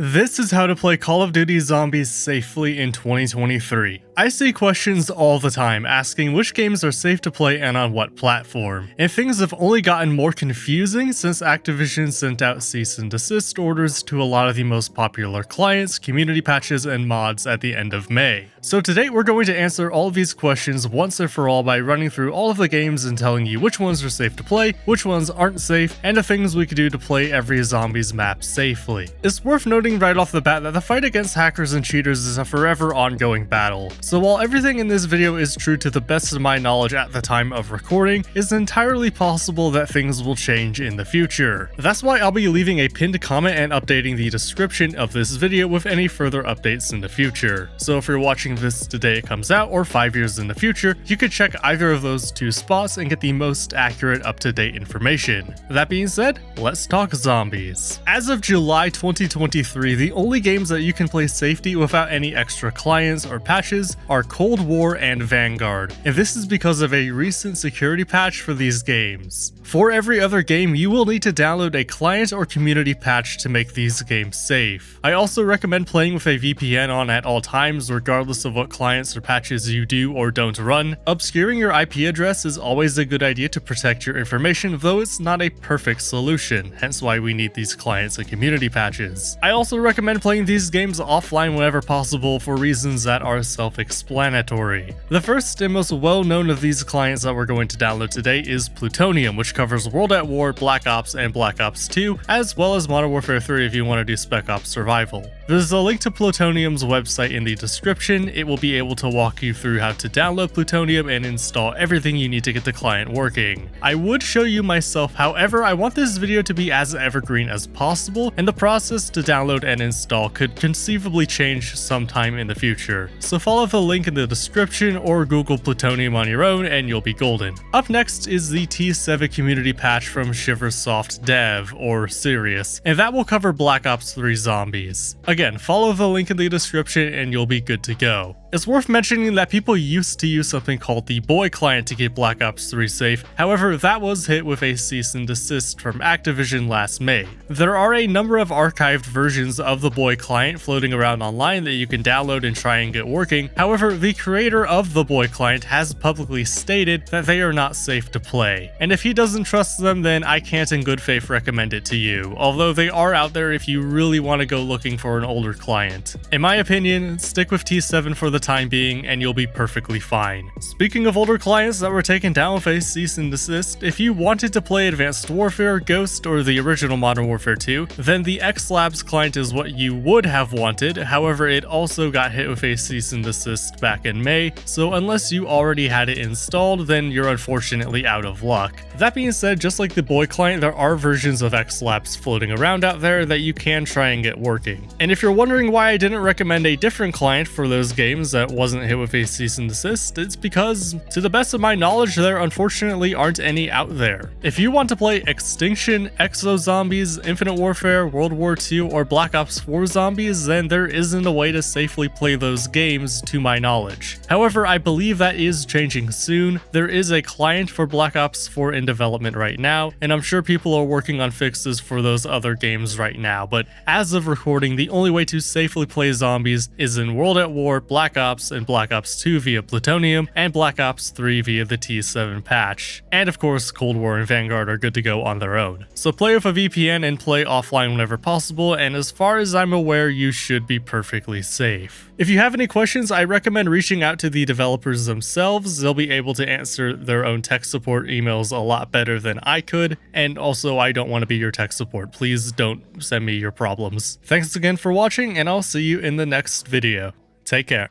This is how to play Call of Duty Zombies safely in 2023. I see questions all the time asking which games are safe to play and on what platform, and things have only gotten more confusing since Activision sent out cease and desist orders to a lot of the most popular clients, community patches, and mods at the end of May. So today we're going to answer all of these questions once and for all by running through all of the games and telling you which ones are safe to play, which ones aren't safe, and the things we could do to play every Zombies map safely. It's worth noting right off the bat that the fight against hackers and cheaters is a forever ongoing battle. So while everything in this video is true to the best of my knowledge at the time of recording, it's entirely possible that things will change in the future. That's why I'll be leaving a pinned comment and updating the description of this video with any further updates in the future. So if you're watching this the day it comes out or 5 years in the future, you could check either of those two spots and get the most accurate up-to-date information. That being said, let's talk zombies. As of July 2023, the only games that you can play safety without any extra clients or patches are Cold War and Vanguard, and this is because of a recent security patch for these games. For every other game, you will need to download a client or community patch to make these games safe. I also recommend playing with a VPN on at all times, regardless of what clients or patches you do or don't run. Obscuring your IP address is always a good idea to protect your information, though it's not a perfect solution, hence why we need these clients and community patches. I also recommend playing these games offline whenever possible for reasons that are self-explanatory. The first and most well-known of these clients that we're going to download today is Plutonium, which covers World at War, Black Ops, and Black Ops 2, as well as Modern Warfare 3 if you want to do Spec Ops Survival. There's a link to Plutonium's website in the description. It will be able to walk you through how to download Plutonium and install everything you need to get the client working. I would show you myself, however, I want this video to be as evergreen as possible, and the process to download and install could conceivably change sometime in the future. So follow the link in the description or Google Plutonium on your own and you'll be golden. Up next is the T7 community patch from Shiversoft Dev, or Sirius, and that will cover Black Ops 3 Zombies. Again, follow the link in the description and you'll be good to go. It's worth mentioning that people used to use something called the Boy client to keep Black Ops 3 safe, however that was hit with a cease and desist from Activision last May. There are a number of archived versions of the Boy client floating around online that you can download and try and get working, however the creator of the Boy client has publicly stated that they are not safe to play, and if he doesn't trust them then I can't in good faith recommend it to you, although they are out there if you really want to go looking for an older client. In my opinion, stick with T7 for the time being and you'll be perfectly fine. Speaking of older clients that were taken down with a cease and desist, if you wanted to play Advanced Warfare, Ghost, or the original Modern Warfare 2, then the X-Labs client is what you would have wanted, however it also got hit with a cease and desist back in May, so unless you already had it installed, then you're unfortunately out of luck. That being said, just like the Boy client, there are versions of X-Labs floating around out there that you can try and get working. And if you're wondering why I didn't recommend a different client for those games that wasn't hit with a cease and desist, it's because, to the best of my knowledge, there unfortunately aren't any out there. If you want to play Extinction, Exo-Zombies, Infinite Warfare, World War 2, or Black Ops 4 Zombies, then there isn't a way to safely play those games to my knowledge. However, I believe that is changing soon. There is a client for Black Ops 4 in development right now, and I'm sure people are working on fixes for those other games right now, but as of recording, the only way to safely play zombies is in World at War, Black Ops, and Black Ops 2 via Plutonium, and Black Ops 3 via the T7 patch. And of course, Cold War and Vanguard are good to go on their own. So play with a VPN and play offline whenever possible, and as far as I'm aware, you should be perfectly safe. If you have any questions, I recommend reaching out to the developers themselves. They'll be able to answer their own tech support emails a lot better than I could, and also I don't want to be your tech support. Please don't send me your problems. Thanks again for watching, and I'll see you in the next video. Take care.